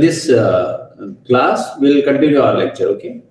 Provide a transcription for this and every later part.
This class will continue our lecture, okay?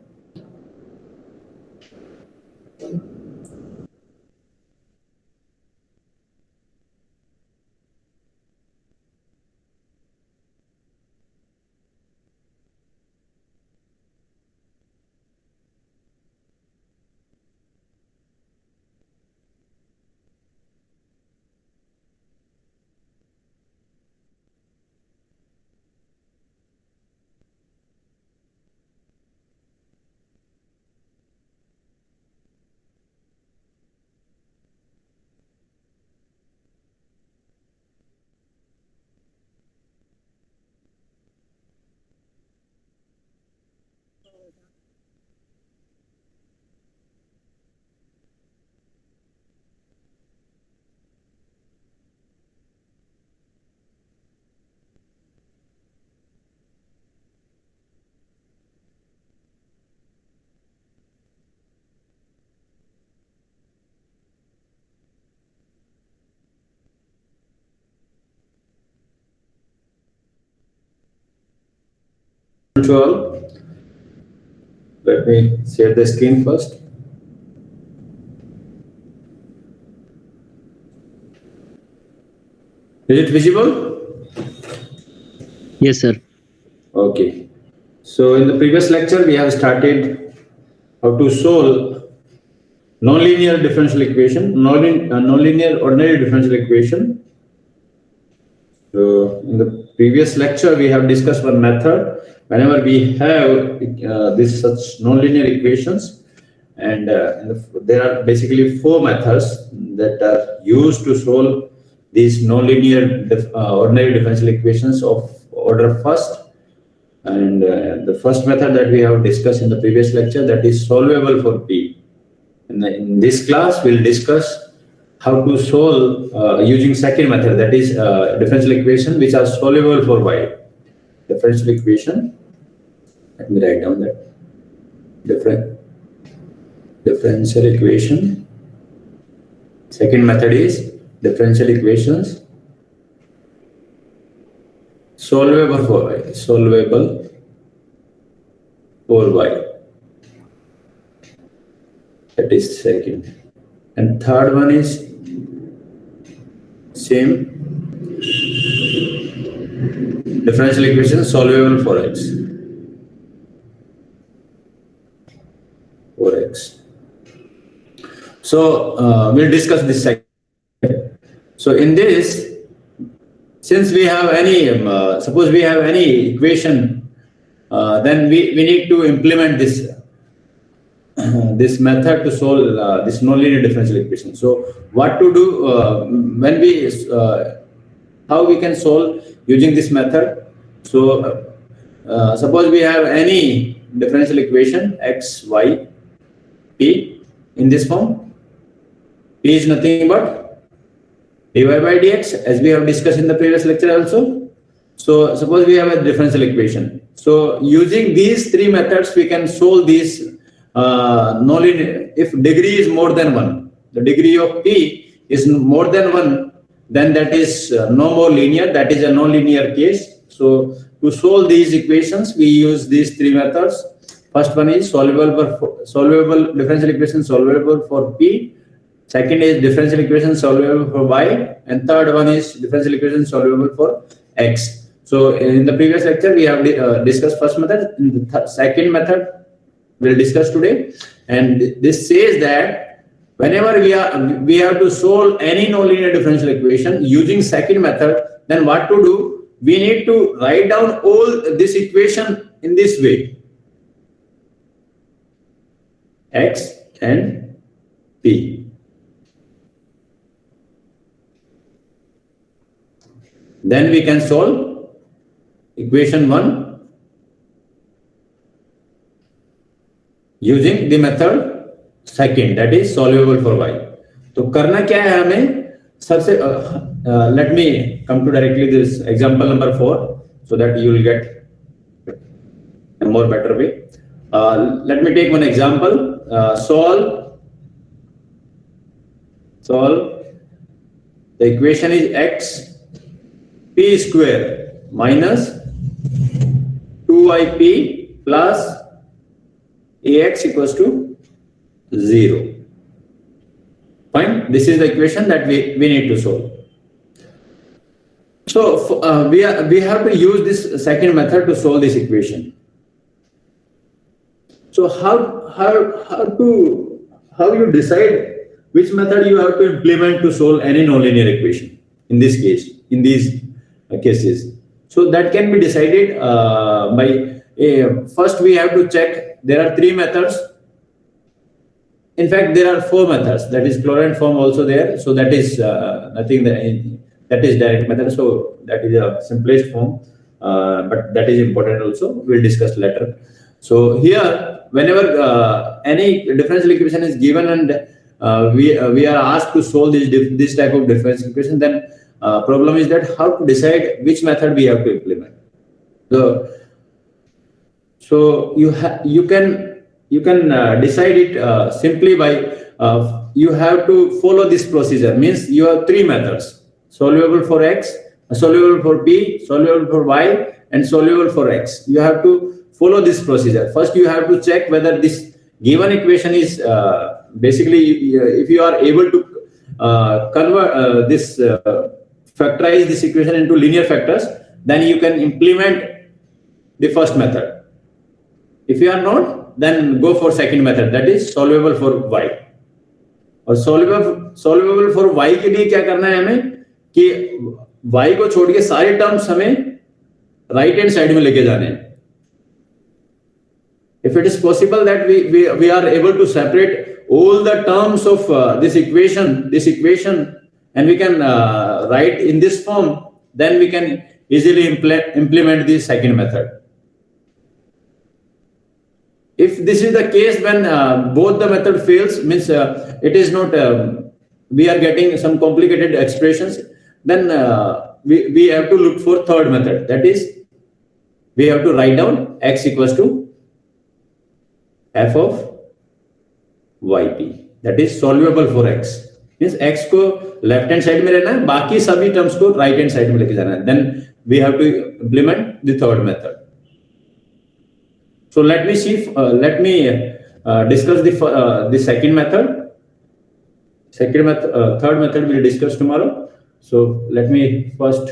Control. Let me share the screen first. Is it visible? Yes, sir. Okay. So in the previous lecture, we have started how to solve nonlinear differential equation, nonlinear ordinary differential equation. So in the previous lecture, we have discussed one method. Whenever we have this such nonlinear equations, and there are basically four methods that are used to solve these nonlinear ordinary differential equations of order first. And the first method that we have discussed in the previous lecture, that is solvable for P. In this class, we'll discuss how to solve using second method, that is differential equation which are solvable for y. Differential equation, let me write down that. Differential equation. Second method is differential equations solvable for y. Solvable for y. That is second. And third one is same, differential equation solvable for x. For x. So we'll discuss this second. So in this, since we have any, suppose we have any equation, then we need to implement this this method to solve this nonlinear differential equation. So what to do when we how we can solve using this method? So suppose we have any differential equation x, y, p in this form. P is nothing but dy by dx, as we have discussed in the previous lecture also. So suppose we have a differential equation. So using these three methods, we can solve this nonlinear. If degree is more than 1, the degree of P is more than 1, then that is no more linear, that is a non-linear case. So to solve these equations, we use these three methods. First one is solvable differential equation solvable for P. Second is differential equation solvable for y, and third one is differential equation solvable for x. So in the previous lecture, we have discussed first method. The second method we'll discuss today, and this says that whenever we have to solve any nonlinear differential equation using second method, then what to do? We need to write down all this equation in this way: x and p. Then we can solve equation 1 using the method second, that is solvable for y. तो करना क्या है हमें सबसे let me come to directly this example number 4 so that you will get a more better way. Let me take one example. Solve the equation is x p square minus 2yp plus ax equals to 0. Fine. This is the equation that we need to solve. So we have to use this second method to solve this equation. So how you decide which method you have to implement to solve any nonlinear equation in this case, in these cases? So that can be decided by first we have to check. There are three methods. In fact, there are four methods. That is Clorentz form also there. So that is nothing. That is direct method. So that is a simplest form, but that is important also. We'll discuss later. So here, whenever any differential equation is given and we are asked to solve this type of differential equation, then problem is that how to decide which method we have to implement. So you can decide it simply by you have to follow this procedure. Means you have three methods: solvable for x, solvable for p, solvable for y, and solvable for x. You have to follow this procedure. First, you have to check whether this given equation is basically if you are able to convert factorize this equation into linear factors, then you can implement the first method. If you are not, then go for second method, that is solvable for y. और solvable for y के लिए क्या करना है हमें कि y को छोड़ के सारे टर्म्स हमें राइट हैंड साइड में लेके जाने हैं. If it is possible that we are able to separate all the terms of this equation, and we can write in this form, then we can easily implement the second method. If this is the case when both the method fails, means it is not, we are getting some complicated expressions, then we have to look for third method. That is, we have to write down x equals to f of yp. That is solvable for x. Means x को left hand side में रहना है, बाकी सभी terms को right hand side में लेके जाना है. Then we have to implement the third method. So let me discuss the second method. Third method we'll discuss tomorrow. So let me first.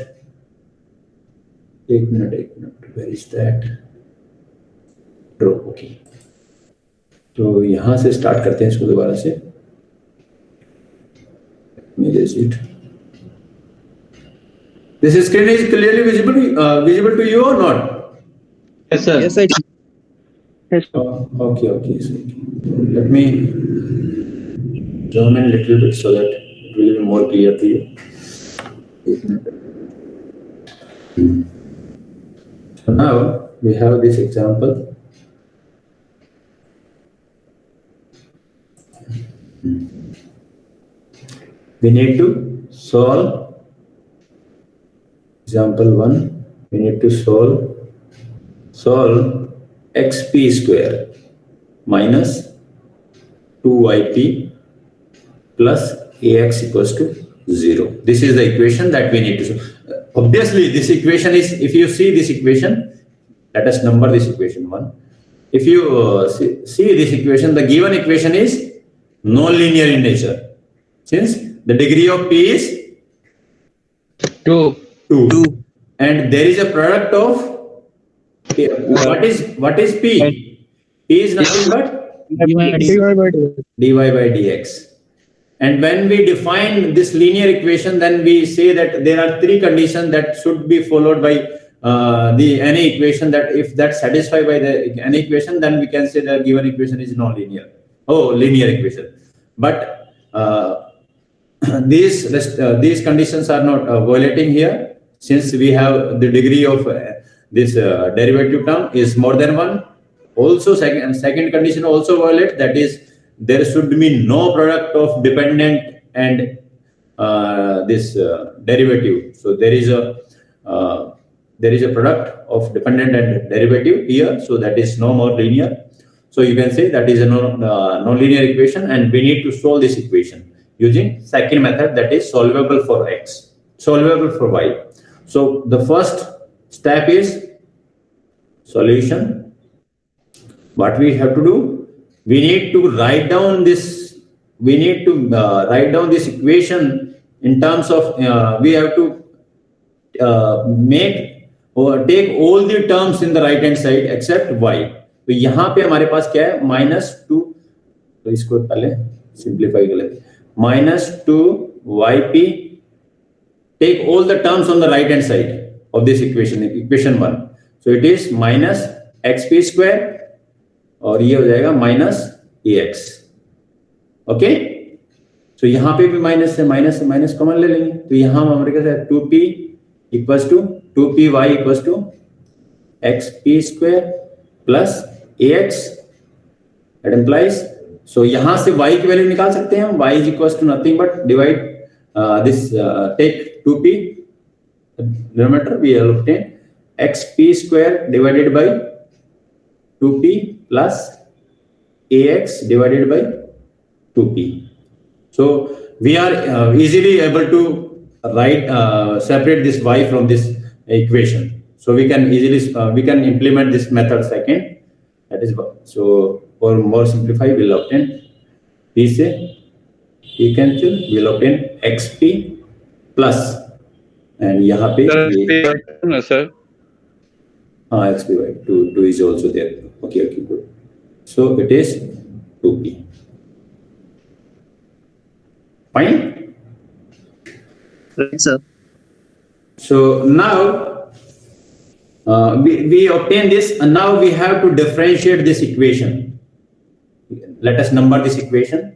एक minute. Where is that? Draw. Okay. तो यहाँ से start करते हैं इसको दोबारा से. This screen is clearly visible to you or not? Yes, sir. Yes, I do. Yes, sir. Okay. So let me zoom in a little bit so that it will be more clear to you. So now we have this example. We need to solve example 1. We need to solve xp square minus 2yp plus ax equals to 0. This is the equation that we need to solve. Obviously, this equation is, if you see this equation, let us number this equation 1. If you see this equation, the given equation is non-linear in nature, since the degree of p is 2. And there is a product of what is p? P is nothing but dy by dx. And when we define this linear equation, then we say that there are three conditions that should be followed by any equation, that if that satisfied by any equation, then we can say the given equation is non-linear. Linear equation. But these conditions are not violating here, since we have the degree of this derivative term is more than 1. Also, second condition also violates, that is, there should be no product of dependent and this derivative. So there is a product of dependent and derivative here, so that is no more linear. So you can say that is a non-linear equation, and we need to solve this equation using second method, that is solvable for x, solvable for y. So the first step is solution, what we have to do, we need to write down this equation in terms of we have to make or take all the terms in the right hand side except y. तो यहाँ पे हमारे पास क्या है, -2, तो इसको पहले simplify कर लेते हैं, -2yp, take all the terms on the right hand side of this equation 1, so it is -xp square और ये हो जाएगा -ax. ओके, तो यहाँ पे भी माइनस से माइनस कॉमन ले लेंगे, तो यहाँ हमारे पास है 2p equals to 2py equals to xp square plus ax. That implies, so यहाँ से y की वैल्यू निकाल सकते हैं हम, y is equals to nothing but divide this, take 2p denominator, we will obtain xp square divided by 2p plus ax divided by 2p. So we are easily able to write separate this y from this equation. So we can easily we can implement this method second. That is, so for more simplify, we'll obtain p से p cancel, we'll obtain xp plus, and यहाँ पे sir. xp by 2 is also there. Okay, good. So it is 2p. Fine. Right, sir. So now we obtain this, and now we have to differentiate this equation. Let us number this equation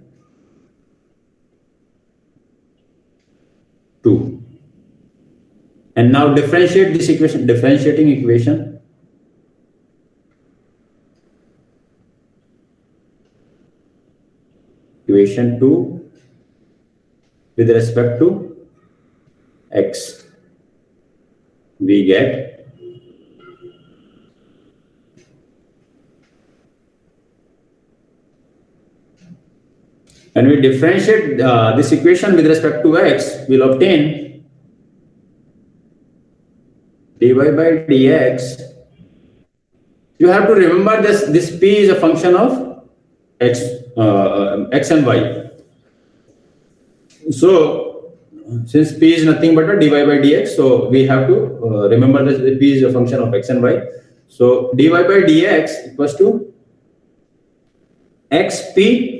2, and now differentiate this equation. Differentiating equation. Equation 2 with respect to x, we get when we differentiate this equation with respect to x, we'll obtain dy by dx. You have to remember this p is a function of x, x and y. So since p is nothing but a dy by dx, so we have to remember that p is a function of x and y. So dy by dx equals to xp.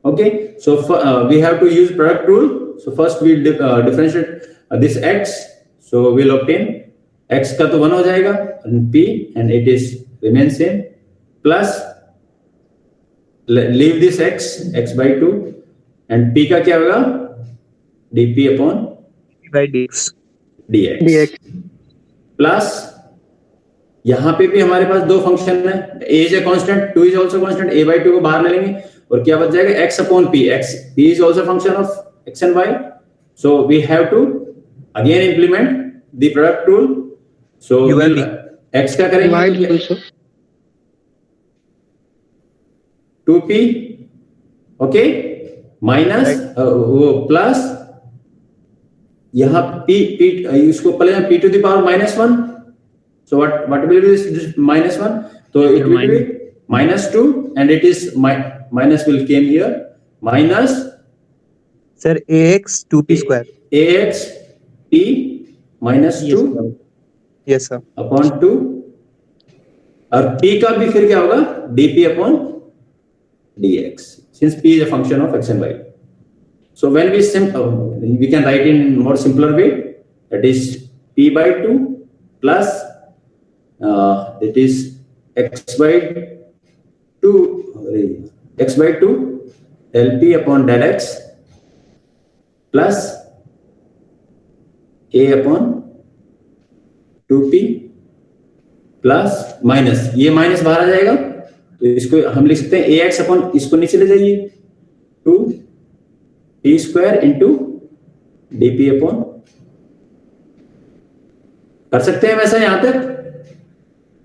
Okay, so we have to use product rule. So first we differentiate this x, so we'll obtain x का तो 1 हो जाएगा, and p, and it is remain same, plus leave this x by 2, and p का क्या होगा, dp upon By dx. dx plus यहाँ पे भी हमारे पास दो फंक्शन है, a is a constant, 2 is also constant, a by 2 को बाहर ले लेंगे और क्या बच जाएगा, x upon p. p is also function of x and y, so we have to again implement the product rule. So x का करेंगे 2p, ओके, माइनस वो प्लस यहाँ p इसको पहले p to the power -1. So what will be this -1? So it will be -2, and it is minus will came here, minus Sir, ax 2p square. ax p minus 2 Yes, sir. upon 2, और p का भी फिर क्या होगा, dp upon dx, since p is a function of x and y. So when we can write in more simpler way, that is p by 2 plus it is x by 2 del p upon del x plus a upon 2p plus minus, ये minus बाहर आ जाएगा तो इसको हम लिख सकते हैं ax upon, इसको नीचे ले जाइए 2p square into dp upon, कर सकते हैं वैसा यहां तक,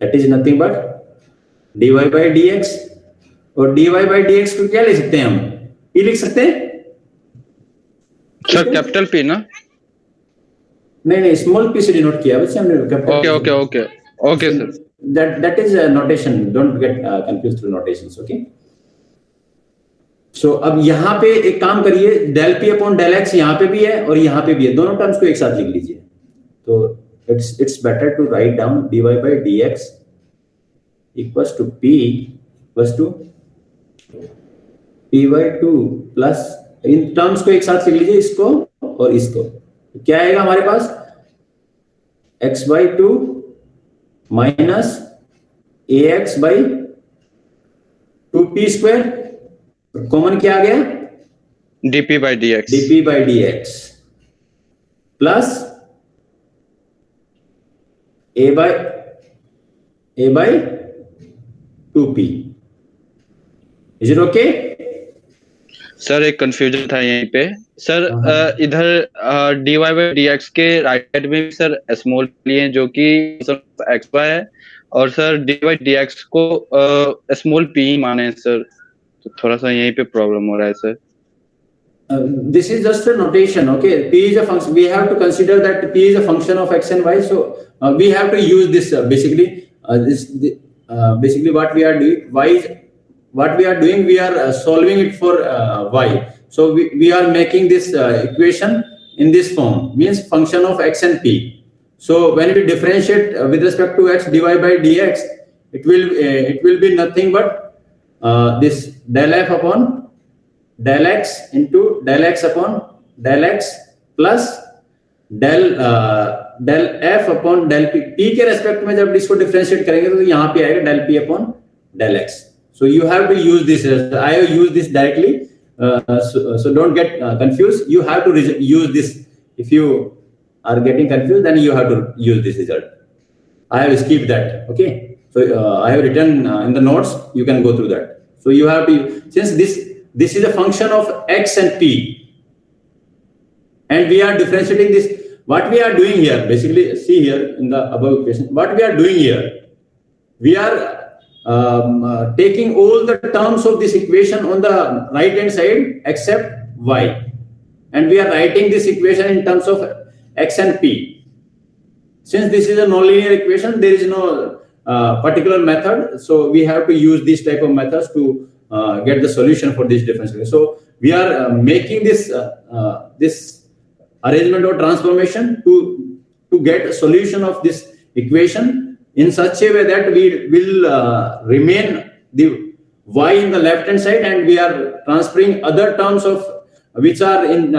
that is nothing but dy by dx, और dy बाई dx को क्या ले सकते हैं हम, p लिख सकते हैं सर, कैपिटल P ना? नहीं स्मॉल p से डिनोट किया बच्चे हमने, okay Okay, sir. That is a notation. Don't get confused through notations. Okay. So अब यहाँ पे एक काम करिए, del p upon del x यहाँ पे भी है और यहाँ पे भी है, दोनों टर्म्स को एक साथ लिख लीजिए. तो it's better to write down dy by dx equals to p equals to p by 2 plus, in terms को एक साथ लिख लीजिए, इसको और इसको. क्या आएगा हमारे पास? x by 2 minus ax by 2p square. Common क्या आ गया? dp by dx. dp by dx plus a by 2p. Is it okay? Sir एक कंफ्यूजन था यहीं पे सर. इधर dy by dx के राइट साइड में सर स्मॉल लिए जो कि एक्स वाई है, और सर dy by dx को स्मॉल p ही माने सर. तो थोड़ा सा यहीं पे प्रॉब्लम हो रहा है sir. This is just a notation, okay? P is a function. We have to consider that P is a function of x and y. So we have to use this basically. Basically, what we are doing, we are solving it for y. So we are making this equation in this form, means function of x and p. So when we differentiate with respect to x, dy by dx, it will be nothing but this del f upon del x into del x upon del x plus del f upon del p. p के respect में जब इसको differentiate करेंगे तो यहाँ पे आएगा del p upon del x. So you have to use this. I have used this directly. So don't get confused. You have to use this. If you are getting confused, then you have to use this result. I have skipped that. Okay. So I have written in the notes. You can go through that. So you have to, since this is a function of x and p, and we are differentiating this. What we are doing here, basically, see here in the above equation. What we are doing here, we are taking all the terms of this equation on the right hand side except y, and we are writing this equation in terms of x and p. Since this is a nonlinear equation, there is no particular method, so we have to use this type of methods to get the solution for this differential. So we are making this this arrangement or transformation to get a solution of this equation in such a way that we will remain the y in the left hand side, and we are transferring other terms of which are in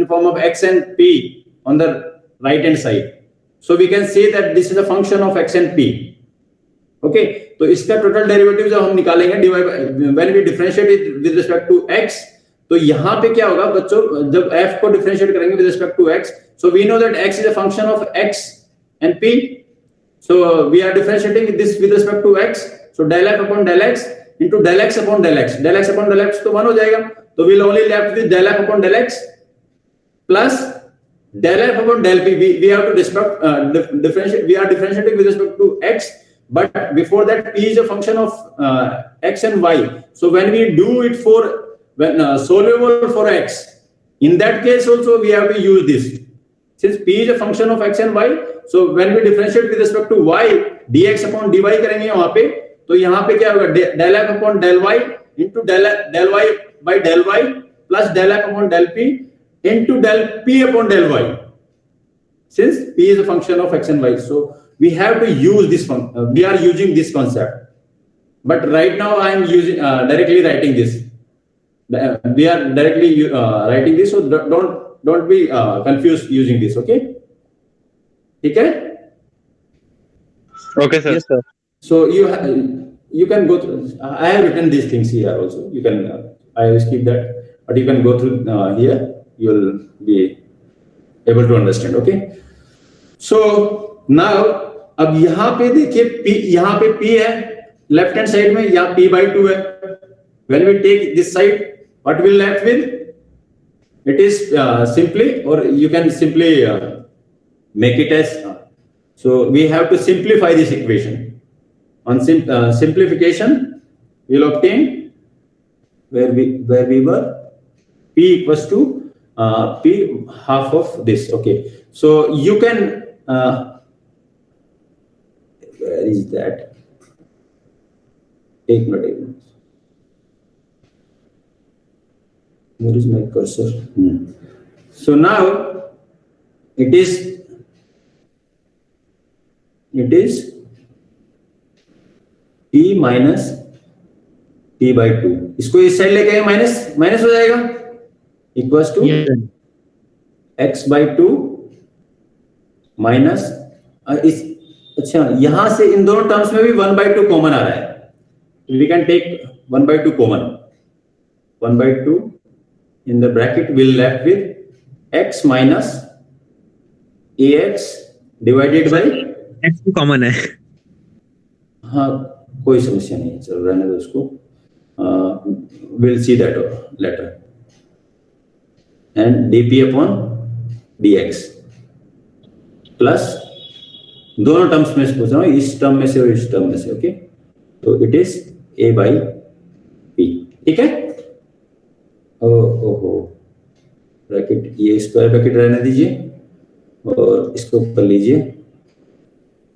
form of x and p on the right hand side. So we can say that this is a function of x and p. Okay, तो इसका total derivative जब हम निकालेंगे when we differentiate it with respect to x, तो यहाँ पे क्या होगा बच्चों, जब f को differentiate करेंगे with respect to x, so we know that x is a function of x and p. So we are differentiating this with respect to x. So del f upon del x into del x upon del x. Del x upon del x तो 1 हो जाएगा. तो we'll only left with del f upon del x plus del f upon del p. We have to differentiate. We are differentiating with respect to x, but before that p is a function of x and y. So when we do it for solvable for x, in that case also we have to use this. Since p is a function of x and y, so when we differentiate with respect to y, dx upon dy करेंगे यहाँ पे, तो यहाँ पे क्या होगा, del f upon del y into del y by del y plus del f upon del p into del p upon del y. Since p is a function of x and y, so we have to use this function. We are using this concept, but right now I am using directly writing this. We are directly writing this, so don't be confused using this. Okay. Okay. Okay, sir. Yes, sir. So you can go through. I have written these things here also. You can. I will skip that, but you can go through here. You will be able to understand. Okay. So now अब यहाँ पे देखिए p, यहाँ पे p है left hand side में, यहाँ p by 2 है. When we take this side, what will left with? It is simply, or you can simply make it as. So we have to simplify this equation. On simplification, we will obtain where we were p equals to p half of this. Okay. So you can where is that? एक minute. Where is my cursor? So now it is p minus p by 2. इसको इस side लेके minus हो जाएगा, equals to x by 2 minus इस. अच्छा, यहां से इन दोनों टर्म्स में भी 1 by 2 कॉमन आ रहा है. We can take 1 by 2 common. 1 by 2 in the bracket will left with x minus ax divided by x भी कॉमन है. हाँ, कोई समस्या नहीं है, चलो रहने दो उसको. We'll see that later. And dp upon dx plus दोनों टर्म्स में से पूछ रहा हूँ, इस टर्म में से और इस टर्म में से. ओके, तो it is a by p. ठीक है. ओहो, ब्रैकेट, ये स्क्वायर ब्रैकेट रहने दीजिए और इसको कर लीजिए,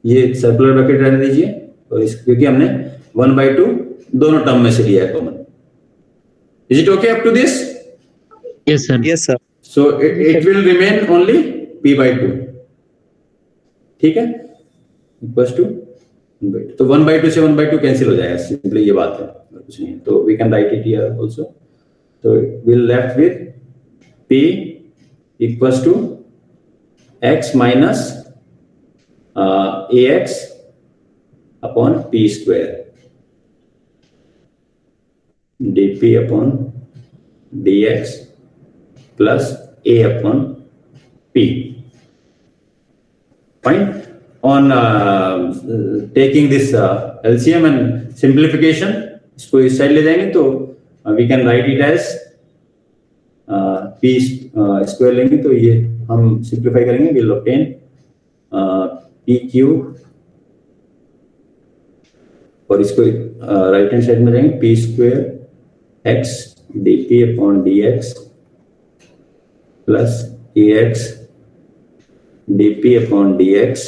ये सर्कुलर ब्रैकेट रहने दीजिए, और इस क्योंकि हमने 1 by 2 दोनों टर्म में से लिया है common. Is it okay up to this? Yes sir. Yes sir. So it will remain only p by 2. ठीक है, इक्वल्स टू 1 by 2. तो 1 by 2 से 1 by 2 कैंसिल हो जाएगा, सिंपली ये बात है, कुछ नहीं है. तो we can write it here also. So we'll left with p equals to x minus ax upon p square dp upon dx plus a upon p. Fine. On taking this LCM and simplification, इसको इस side ले जाएंगे तो we can write it as p square लेंगे तो ये हम simplify करेंगे, we'll obtain p cube, और इसको राइट हैंड साइड में जाएंगे p square x dp upon dx plus ax dp upon dx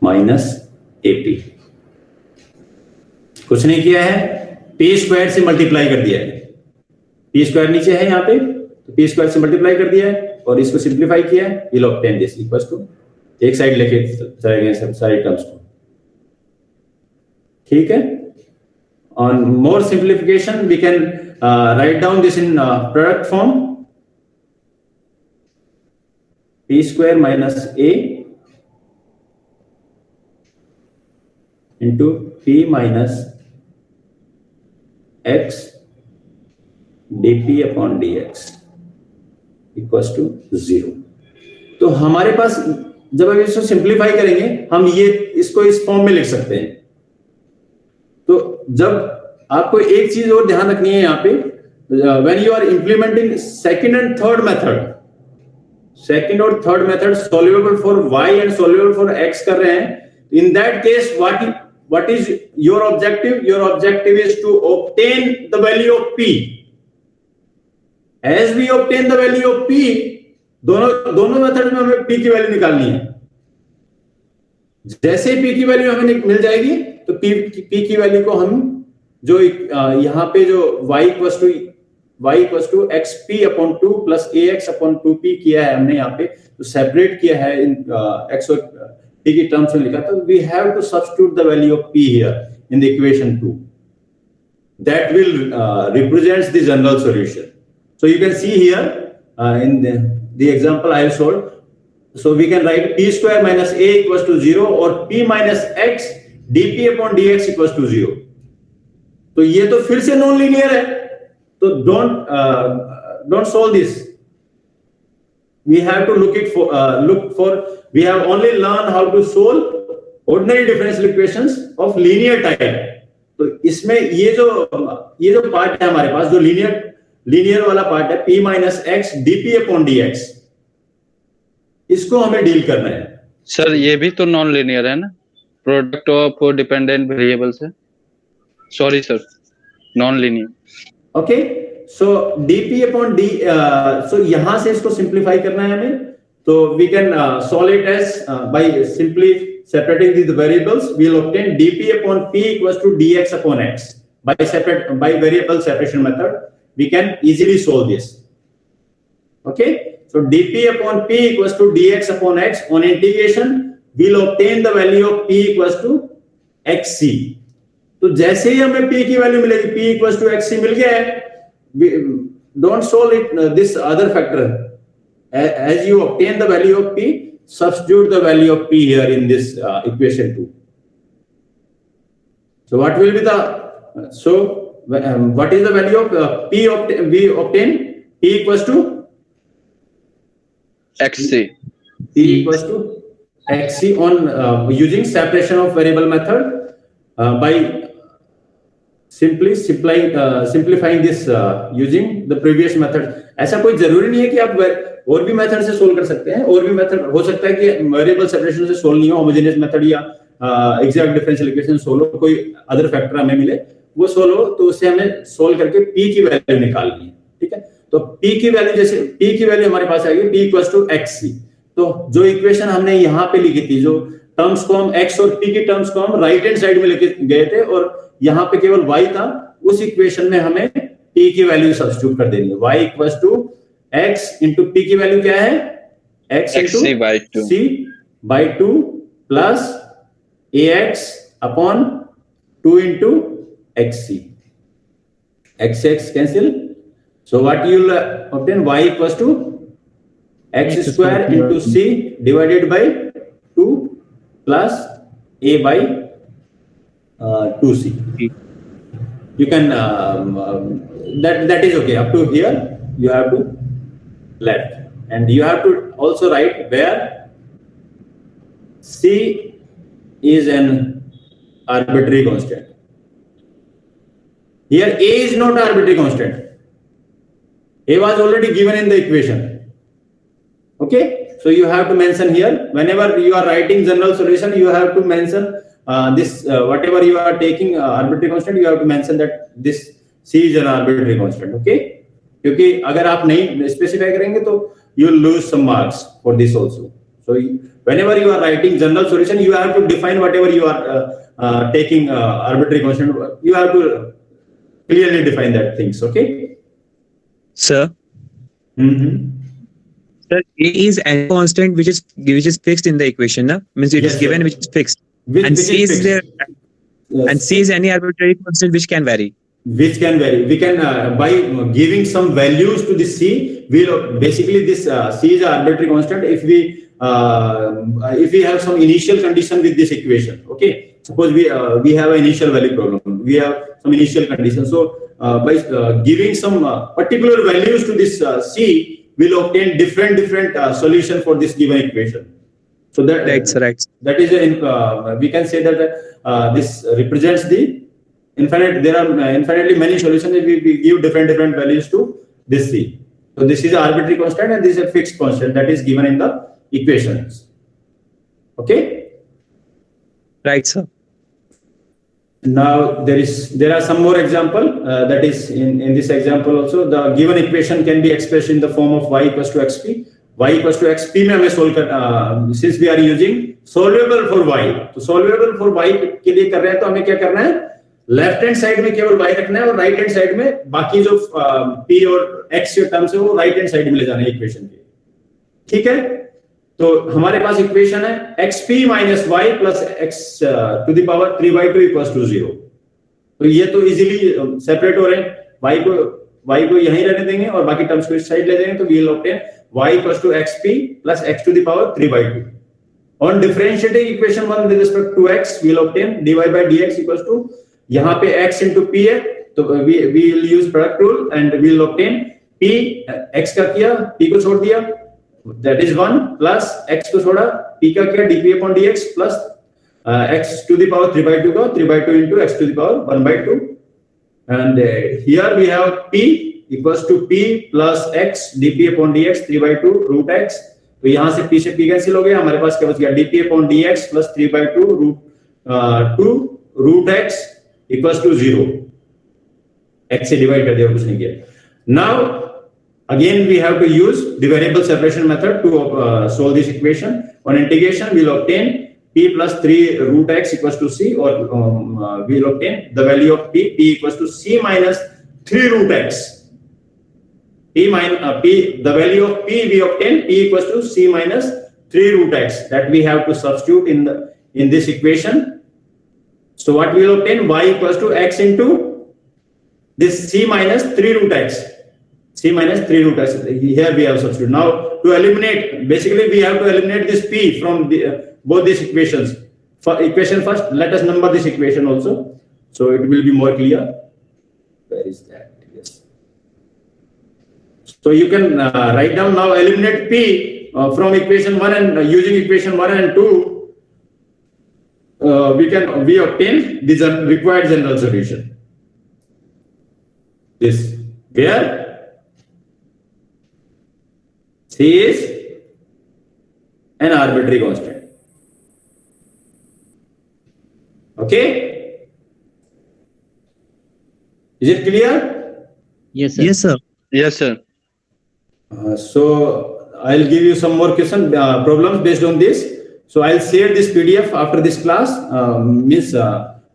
minus ap. कुछ नहीं किया है, p स्क्वायर से मल्टीप्लाई कर दिया है. p स्क्वायर नीचे है यहाँ पे, तो p स्क्वायर से मल्टीप्लाई कर दिया है और इसको सिंप्लीफाई किया है. we'll obtain this equals to, एक साइड लेके चलेंगे सब सारे टर्म्स को. ठीक है. On more simplification we can write down this in product form. p square minus a into p minus x dp upon dx equals to 0. तो हमारे पास जब हम इसको सिंप्लीफाई करेंगे हम ये इसको इस फॉर्म में लिख सकते हैं. तो जब आपको एक चीज और ध्यान रखनी है यहाँ पे, when you are implementing second and third method soluble for y and soluble for x कर रहे हैं, in that case what is your objective? Your objective is to obtain the value of p. As we obtain the value of p, दोनों method में हमें p की value निकालनी है. जैसे p की वैल्यू हमें मिल जाएगी तो p की वैल्यू को हम जो यहाँ पे जो y equals to xp upon 2 plus ax upon 2p किया है हमने यहाँ पे, तो सेपरेट किया है इन x और p की टर्म्स में लिखा, तो we have to substitute the value of p here in the equation 2. That will represents the general solution. So you can see here in the example I have solved. So we can write p square minus a equals to 0 or p minus x dp upon dx equals to 0. तो ये तो फिर से non linear है, तो don't solve this. We have to look for we have only learned how to solve ordinary differential equations of linear type. तो इसमें ये जो पार्ट है हमारे पास, जो लीनियर वाला पार्ट है p minus x dp upon dx, इसको हमें डील करना है. सर ये भी तो नॉन लीनियर है ना, प्रोडक्ट ऑफ डिपेंडेंट वेरिएबल्स है. Sorry sir, non linear. Okay, so dp upon d, so यहां से इसको सिंप्लीफाई करना है हमें, तो we can solve it as by simply separating these variables, we'll obtain dp upon p equals to dx upon x. By variable separation method, we can easily solve this. Okay, so dp upon p equals to dx upon x. On integration, we'll obtain the value of p equals to xc. तो जैसे ही हमें p की value मिलेगी, p equals to xc मिल गया है, don't solve it this other factor. As you obtain the value of p, substitute the value of p here in this equation 2. So what will be the what is the value of p? We obtain p equals to xc. P equals to xc on using separation of variable method by simplifying this using the previous method. ऐसा कोई जरूरी नहीं है कि आप और भी method से सोल्व कर सकते हैं. और भी मेथड हो सकता है कि वेरिएबल सेपरेशन से सोल्व नहीं हो, होमोजेनियस मेथड या एग्जैक्ट डिफरेंशियल इक्वेशन सोल्व हो, कोई अदर फैक्टर हमें मिले वो सोल्व हो, तो उससे हमें सोल्व करके p की वैल्यू निकालनी है. ठीक है, तो p की वैल्यू, जैसे p की वैल्यू हमारे पास आएगी p इक्वल्स टू xc. तो जो इक्वेशन हमने यहाँ पे लिखी थी, जो टर्म्स को हम x और p की टर्म्स को हम राइट हैंड साइड में लेके गए थे और यहाँ पे केवल y था, उस इक्वेशन में हमें p की वैल्यू सब्स्टिट्यूट कर देनी है. y equals to x into p की वैल्यू क्या है, x into c by 2 plus ax upon 2 into xc. x cancel, so what you will obtain, y equals to x square into c divided by 2 plus a by 2c. You can that is okay. Up to here you have to left, and you have to also write where c is an arbitrary constant. Here a is not arbitrary constant. A was already given in the equation. Okay, so you have to mention here, whenever you are writing general solution, you have to mention this whatever you are taking arbitrary constant, you have to mention that this c is an arbitrary constant. Okay, क्योंकि अगर आप नहीं specify करेंगे तो you will lose some marks for this also. So whenever you are writing general solution, you have to define whatever you are taking arbitrary constant. You have to clearly define that things. Okay, Sir. Sir, a is any constant which is fixed in the equation, na? Means it is given, which is fixed. And c is there, and c is any arbitrary constant which can vary. Which can vary. We can by giving some values to this c, we'll basically this c is an arbitrary constant if we have some initial condition with this equation. Okay, suppose we have an initial value problem, we have some initial condition, so by giving some particular values to this c, we'll obtain different solution for this given equation. So that right. That is we can say that this represents the infinite. There are infinitely many solutions that we give different values to this c. So this is an arbitrary constant and this is a fixed constant that is given in the equations. Okay, Right, sir. now there are some more example that is in this example also. The given equation can be expressed in the form of y equals to xp. y equals to xp में हमें solve कर, since we are using solvable for y, तो solvable for y के लिए कर रहे हैं तो हमें क्या करना है, लेफ्ट हैंड साइड में केवल y रखना है और राइट हैंड साइड में बाकी जो p और x के टर्म्स है वो राइट हैंड साइड में ले जाना है इक्वेशन के. ठीक है, तो हमारे पास इक्वेशन है xp minus y plus x to the power 3/2 equals to 0. तो ये तो इजीली सेपरेट हो रहे हैं, y को यहीं रहने देंगे और बाकी टर्म्स को इस साइड ले जाएंगे, तो we will obtain y equals to xp plus x to the power 3/2. On differentiating equation 1 with respect to x, we will obtain dy by dx equals to, यहाँ पे x into p है तो we will use product rule and we will obtain p, x का किया, p को छोड़ दिया, that is 1 plus x को छोड़ा, p का किया dp upon dx plus x to the power 3/2 का 3/2 into x to the power 1/2, and here we have p equals to p plus x dp upon dx 3/2 root x. तो यहाँ से p से p cancel हो गया, हमारे पास क्या बच गया, dp upon dx plus 3/2 2 root x equals to 0. x से डिवाइड कर दिया, कुछ नहीं किया. Now again we have to use the variable separation method to solve this equation. On integration we will obtain p plus 3 root x equals to c, or we will obtain the value of p equals to c minus 3 root x. The value of p we obtain p equals to c minus 3 root x, that we have to substitute in this equation. So what we will obtain? Y equals to x into this c minus 3 root x. C minus 3 root x. Here we have substitute. Now to eliminate, basically we have to eliminate this p from both these equations. For equation first, let us number this equation also, so it will be more clear. Where is that? Yes. So you can write down now, eliminate p from equation 1, and using equation 1 and 2, we obtain the required general solution. This, where c is an arbitrary constant. Okay? Is it clear? Yes, sir. Yes, sir. Yes, sir. So I'll give you some more problems based on this. So I'll share this PDF after this class.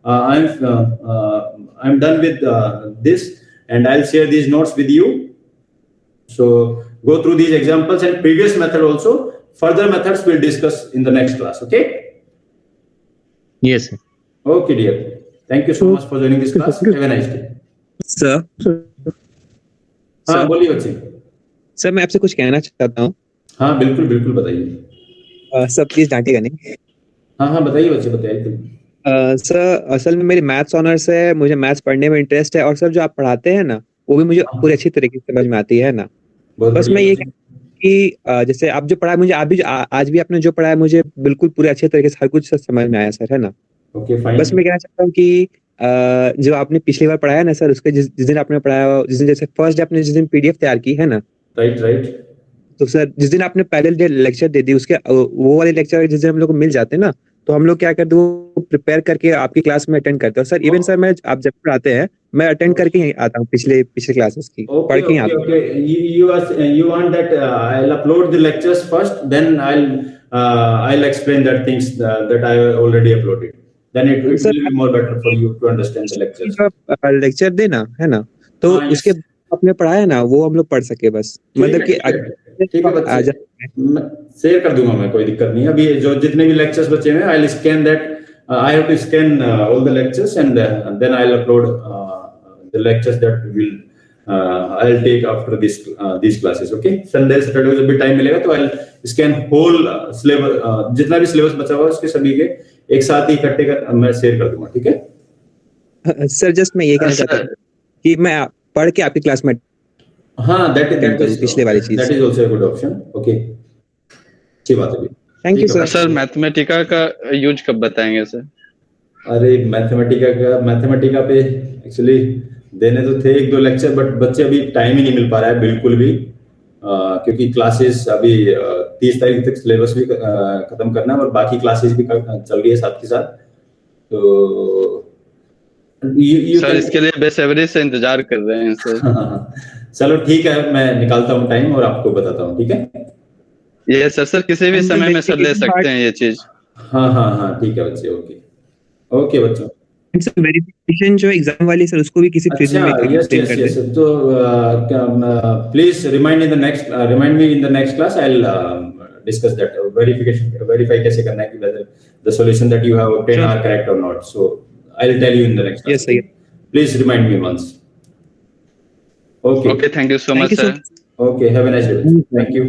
I'm done with this, and I'll share these notes with you. So go through these examples and previous method also. Further methods we'll discuss in the next class. Okay? Yes, sir. Okay, dear. Thank you so much for joining this class. Have a nice day. Sir. हाँ, बोलिए बच्चे. Sir मैं आपसे कुछ कहना चाहता हूँ. हाँ, बिल्कुल बिल्कुल बताइए. सर प्लीज डांटिएगा नहीं. हाँ बताइए बच्चे, बताइए. सर असल में मेरी मैथ्स ऑनर्स है, मुझे मैथ्स पढ़ने में इंटरेस्ट है, और सर जो आप पढ़ाते हैं ना वो भी मुझे पूरी अच्छी तरीके से समझ में आती है ना. बस मैं ये कि जैसे आप जो पढ़ाया मुझे, आज भी आपने जो पढ़ाया मुझे बिल्कुल पूरे अच्छे तरीके से हर कुछ समझ में आया सर, है ना. बस मैं कहना चाहता हूँ कि जो आपने पिछली बार पढ़ाया ना सर, उसके जिस दिन आपने पढ़ाया, जिस दिन जैसे फर्स्ट डे आपने जिस दिन पीडीएफ तैयार की है ना, राइट. तो सर जिस दिन आपने पहले डे लेक्चर दे दी, उसके वो वाले लेक्चर जिस दिन हम लोग को मिल जाते हैं ना, तो हम लोग क्या करते हैं वो प्रिपेयर करके आपकी क्लास में अटेंड करते हैं. सर इवन सर मैं आप जब पढ़ाते हैं मैं अटेंड करके ही आता हूँ पिछले क्लासेस की, पढ़ के ही आता हूँ. You want that I'll upload the lectures first, then I'll explain that things that I already uploaded. Then it will be more better for you to understand the lectures. Lecture देना है ना, तो उसके आपने पढ़ाया ना वो हम लोग पढ़ सके बस. मतलब कि ठीक है बच्चे, शेयर कर दूंगा मैं, कोई दिक्कत नहीं. अभी जो जितने भी लेक्चर्स बचे हैं, I'll scan that. I have to scan all the lectures, and then I'll upload the lectures that I'll take after these classes. Okay? Sunday, Saturday जब भी टाइम मिलेगा तो I'll scan whole syllabus, जितना भी syllabus बचा हुआ है उसके सभी के एक साथ ही इकट्ठे कर मैं शेयर कर दूंगा. ठीक है सर? जस्ट मैं ये कहना चाहता हूँ कि मैं पढ़ के आपकी क्लास में, हाँ, that is पिछले वाली चीज, that is also a good option. Okay, अच्छी बात है. Thank you sir. Sir Mathematica का यूज कब बताएंगे सर? अरे मैथमेटिका पे एक्चुअली देने तो थे 1-2 लेक्चर, बट बच्चे अभी टाइम ही नहीं मिल पा रहा है बिल्कुल भी, क्योंकि क्लासेस अभी 30 तारीख तक सिलेबस भी खत्म करना है और बाकी क्लासेस भी चल रही है साथ के साथ. तो सर इसके लिए बेसब्री से इंतजार कर रहे हैं सर. चलो ठीक है, मैं निकालता हूँ टाइम और आपको बताता हूँ. ठीक है? ये सर किसी भी समय में सर ले सकते हैं ये चीज. हाँ ठीक है बच्चे. ओके बच्चों. सर वेरिफिकेशन जो एग्जाम वाली सर उसको भी किसी फ्रीज में एक्सप्लेन कर दें. तो please remind me in the next class. I will discuss that verify कैसे करना है कि whether the solution that you have obtained are correct or not. So I'll tell you in the next class. Yes sir. Please remind me once. Okay, thank you so much sir. Okay, have a nice day. Thank you.